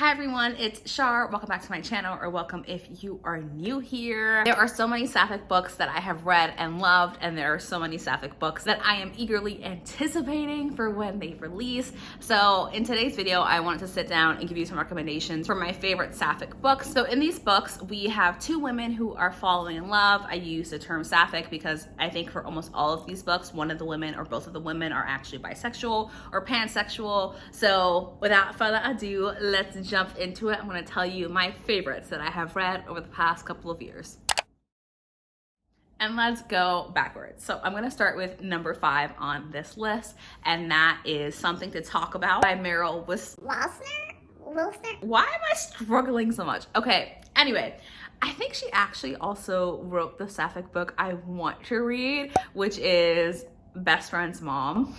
Hi everyone, it's Shar. Welcome back to my channel, or welcome if you are new here. There are so many Sapphic books that I have read and loved, and there are so many Sapphic books that I am eagerly anticipating for when they release. So in today's video, I wanted to sit down and give you some recommendations for my favorite Sapphic books. So in these books, we have two women who are falling in love. I use the term Sapphic because I think for almost all of these books, one of the women or both of the women are actually bisexual or pansexual. So without further ado, let's jump into it. I'm going to tell you my favorites that I have read over the past couple of years. And let's go backwards. So I'm going to start with number 5 on this list, and that is Something to Talk About by Meryl Wilson. Why am I struggling so much? Okay, anyway, I think she actually also wrote the Sapphic book I want to read, which is Best Friend's Mom.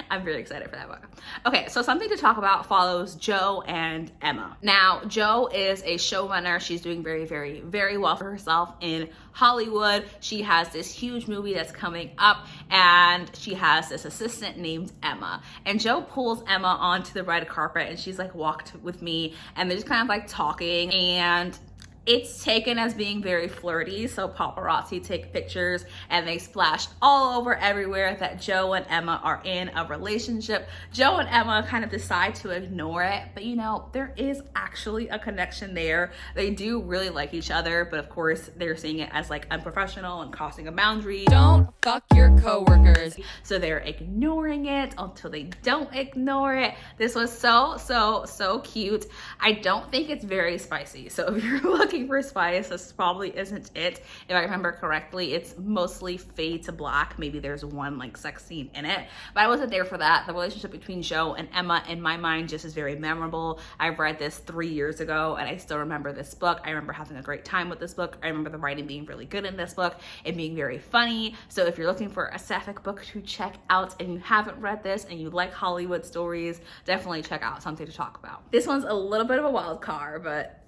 I'm very excited for that book. Okay, so Something to Talk About follows Jo and Emma. Now, Jo is a showrunner. She's doing very well for herself in Hollywood. She has this huge movie that's coming up, and she has this assistant named Emma. And Jo pulls Emma onto the red carpet, and she's like, walked with me, and they're just kind of like talking, and it's taken as being very flirty, so paparazzi take pictures and they splash all over everywhere that Jo and Emma are in a relationship. Jo and Emma kind of decide to ignore it, but you know, there is actually a connection there. They do really like each other, but of course they're seeing it as like unprofessional and crossing a boundary. Don't fuck your coworkers. So they're ignoring it until they don't ignore it. This was so cute. I don't think it's very spicy, so if you're looking for spice, this probably isn't it. If I remember correctly, it's mostly fade to black. Maybe there's one like sex scene in it, but I wasn't there for that. The relationship between Jo and Emma in my mind just is very memorable. I read this 3 years ago and I still remember this book. I remember having a great time with this book. I remember the writing being really good in this book and being very funny. So if you're looking for a Sapphic book to check out and you haven't read this and you like Hollywood stories, definitely check out Something to Talk About. This one's a little bit of a wild card, but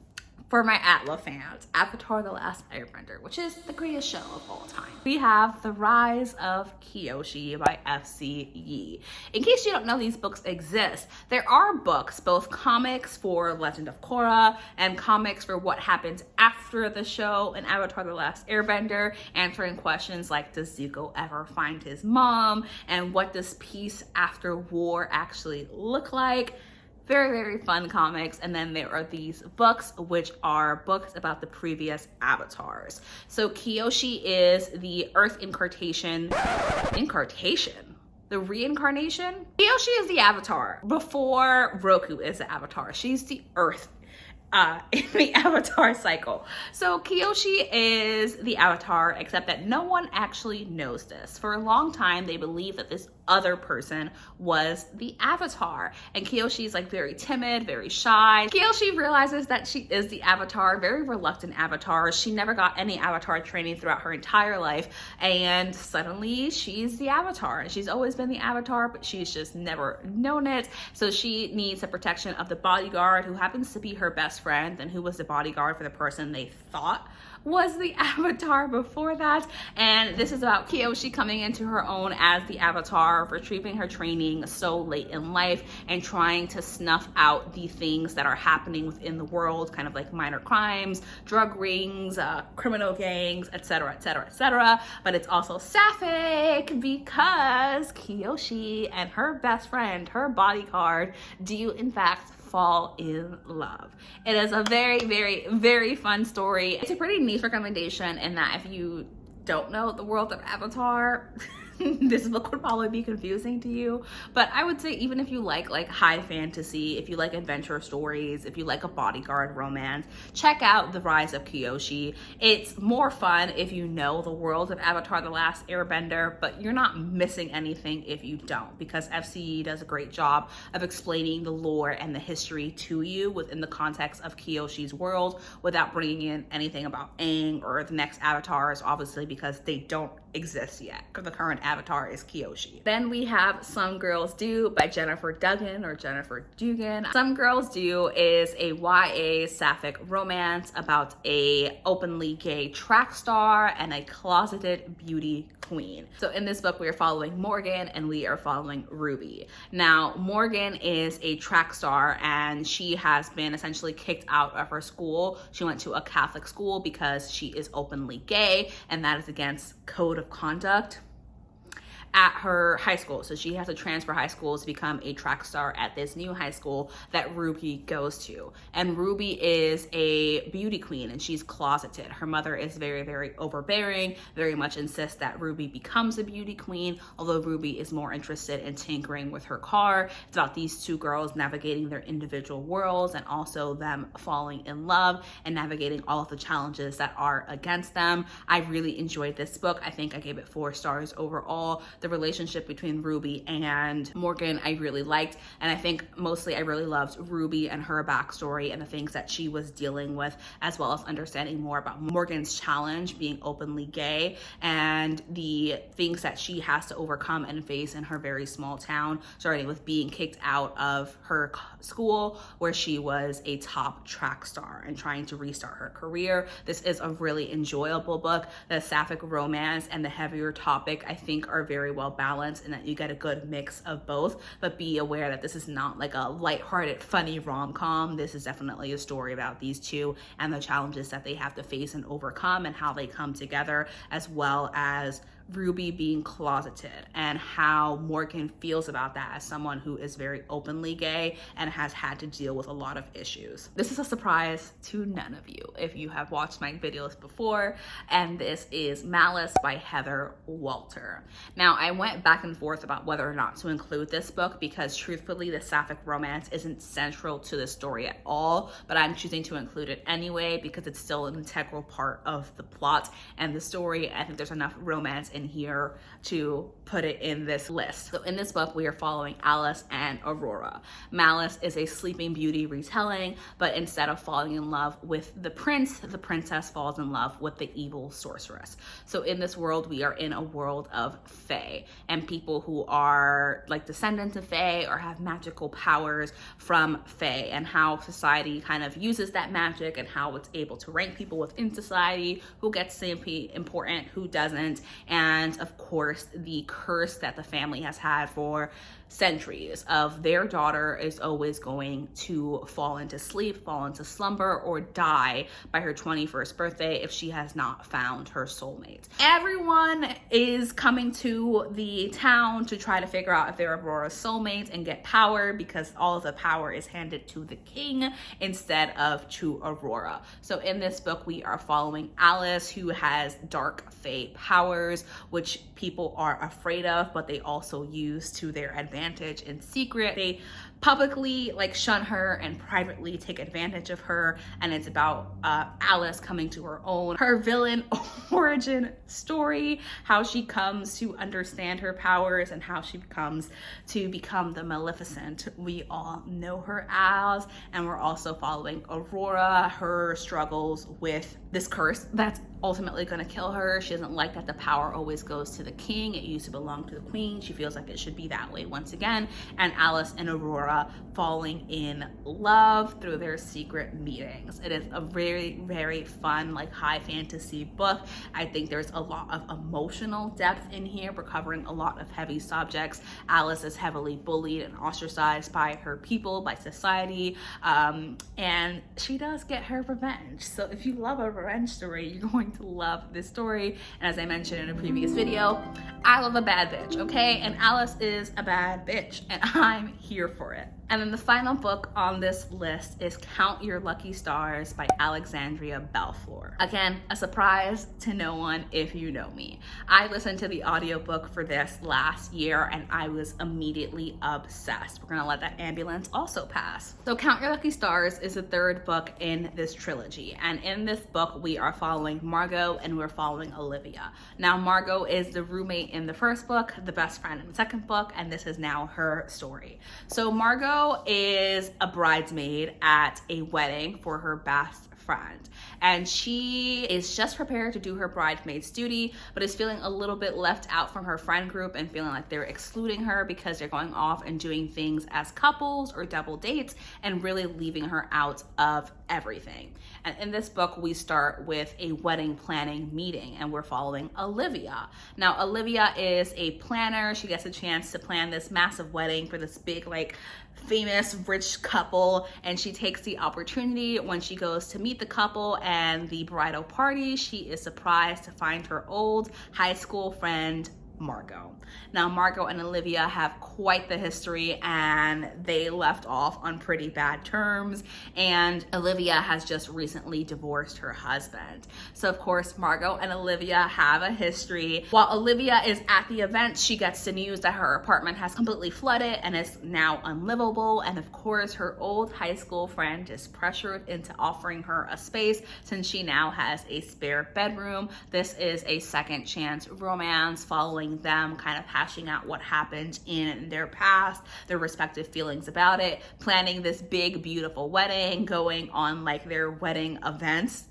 for my Atla fans, Avatar: The Last Airbender, which is the greatest show of all time. We have The Rise of Kyoshi by F.C. Yee. In case you don't know these books exist, there are books, both comics for Legend of Korra and comics for what happens after the show in Avatar: The Last Airbender, answering questions like, does Zuko ever find his mom? And what does peace after war actually look like? Very fun comics. And then there are these books, which are books about the previous avatars. So Kyoshi is the Earth incarnation. The reincarnation? Kyoshi is the avatar before Roku is the avatar. She's the Earth in the avatar cycle. So Kyoshi is the avatar, except that no one actually knows this. For a long time, they believed that this other person was the avatar, and Kyoshi is like very timid, very shy. Kyoshi realizes that she is the avatar, very reluctant avatar. She never got any avatar training throughout her entire life, and suddenly she's the avatar, and she's always been the avatar, but she's just never known it. So she needs the protection of the bodyguard, who happens to be her best friend and who was the bodyguard for the person they thought was the avatar before that. And this is about Kyoshi coming into her own as the avatar, retrieving her training so late in life and trying to snuff out the things that are happening within the world, kind of like minor crimes, drug rings, criminal gangs, etc. But it's also Sapphic because Kyoshi and her best friend, her bodyguard, do in fact fall in love. It is a very fun story. It's a pretty niche recommendation in that if you don't know the world of Avatar, this book would probably be confusing to you. But I would say even if you like high fantasy, if you like adventure stories, if you like a bodyguard romance, check out The Rise of Kyoshi. It's more fun if you know the world of Avatar: The Last Airbender, but you're not missing anything if you don't, because FCE does a great job of explaining the lore and the history to you within the context of Kyoshi's world without bringing in anything about Aang or the next avatars, obviously, because they don't exist yet, the current avatar is Kyoshi. Then we have Some Girls Do by Jennifer Duggan or Jennifer Dugan. Some Girls Do is a YA Sapphic romance about a openly gay track star and a closeted beauty queen. So in this book, we are following Morgan and we are following Ruby. Now, Morgan is a track star and she has been essentially kicked out of her school. She went to a Catholic school because she is openly gay, and that is against code of conduct at her high school. So she has to transfer high schools to become a track star at this new high school that Ruby goes to. And Ruby is a beauty queen and she's closeted. Her mother is very, very overbearing, very much insists that Ruby becomes a beauty queen, although Ruby is more interested in tinkering with her car. It's about these two girls navigating their individual worlds and also them falling in love and navigating all of the challenges that are against them. I really enjoyed this book. I think I gave it 4 stars overall. The relationship between Ruby and Morgan I really liked, and I think mostly I really loved Ruby and her backstory and the things that she was dealing with, as well as understanding more about Morgan's challenge being openly gay and the things that she has to overcome and face in her very small town, starting with being kicked out of her school where she was a top track star and trying to restart her career. This is a really enjoyable book. The Sapphic romance and the heavier topic I think are very well balanced and that you get a good mix of both, but be aware that this is not like a lighthearted, funny rom-com. This is definitely a story about these two and the challenges that they have to face and overcome and how they come together, as well as Ruby being closeted and how Morgan feels about that as someone who is very openly gay and has had to deal with a lot of issues. This is a surprise to none of you if you have watched my videos before, and this is Malice by Heather Walter. Now, I went back and forth about whether or not to include this book because truthfully the Sapphic romance isn't central to the story at all, but I'm choosing to include it anyway because it's still an integral part of the plot and the story. I think there's enough romance in here to put it in this list. So in this book, we are following Alice and Aurora. Malice is a Sleeping Beauty retelling, but instead of falling in love with the prince, the princess falls in love with the evil sorceress. So in this world, we are in a world of fae and people who are like descendants of fae or have magical powers from fae, and how society kind of uses that magic and how it's able to rank people within society, who gets to be important, who doesn't, and of course the curse that the family has had for centuries of their daughter is always going to fall into sleep, fall into slumber, or die by her 21st birthday if she has not found her soulmate. Everyone is coming to the town to try to figure out if they're Aurora's soulmate and get power, because all of the power is handed to the king instead of to Aurora. So in this book, we are following Alice, who has dark fae powers, which people are afraid of, but they also use to their advantage in secret. They publicly like shun her and privately take advantage of her, and it's about Alice coming to her own, her villain origin story, how she comes to understand her powers and how she comes to become the Maleficent we all know her as. And we're also following Aurora, her struggles with this curse that's ultimately going to kill her. She doesn't like that the power always goes to the king. It used to belong to the queen. She feels like it should be that way once again. And Alice and Aurora falling in love through their secret meetings. It is a very, very fun, like high fantasy book. I think there's a lot of emotional depth in here. We're covering a lot of heavy subjects. Alice is heavily bullied and ostracized by her people, by society, and she does get her revenge. So if you love a revenge story, you're going to love this story. And as I mentioned in a previous video, I love a bad bitch, okay? And Alice is a bad bitch, and I'm here for it. And then the final book on this list is Count Your Lucky Stars by Alexandria Balfour. Again, a surprise to no one if you know me. I listened to the audiobook for this last year and I was immediately obsessed. We're gonna let that ambulance also pass. So Count Your Lucky Stars is the 3rd book in this trilogy. And in this book, we are following Margot and we're following Olivia. Now, Margot is the roommate in the 1st book, the best friend in the 2nd book, and this is now her story. So Margot is a bridesmaid at a wedding for her best friend. And she is just prepared to do her bridesmaid's duty, but is feeling a little bit left out from her friend group and feeling like they're excluding her because they're going off and doing things as couples or double dates and really leaving her out of everything. And in this book, we start with a wedding planning meeting, and we're following Olivia. Now, Olivia is a planner. She gets a chance to plan this massive wedding for this big, like, famous rich couple, and she takes the opportunity when she goes to meet the couple and the bridal party. She is surprised to find her old high school friend Margot. Now, Margot and Olivia have quite the history, and they left off on pretty bad terms, and Olivia has just recently divorced her husband. So of course, Margot and Olivia have a history. While Olivia is at the event, she gets the news that her apartment has completely flooded and is now unlivable, and of course, her old high school friend is pressured into offering her a space since she now has a spare bedroom. This is a second chance romance following them kind of hashing out what happened in their past, their respective feelings about it, planning this big, beautiful wedding, going on like their wedding events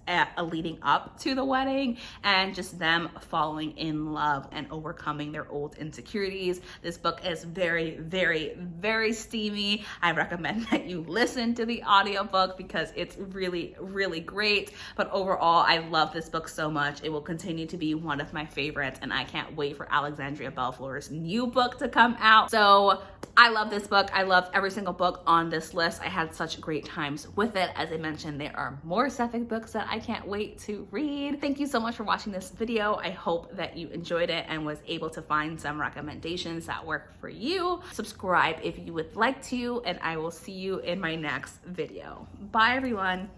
leading up to the wedding, and just them falling in love and overcoming their old insecurities. This book is very, very, very steamy. I recommend that you listen to the audiobook because it's really, really great. But overall, I love this book so much. It will continue to be one of my favorites, and I can't wait for Alexandria Bellefleur's new book to come out. So I love this book. I love every single book on this list. I had such great times with it. As I mentioned, there are more Sapphic books that I can't wait to read. Thank you so much for watching this video. I hope that you enjoyed it and was able to find some recommendations that work for you. Subscribe if you would like to, and I will see you in my next video. Bye, everyone.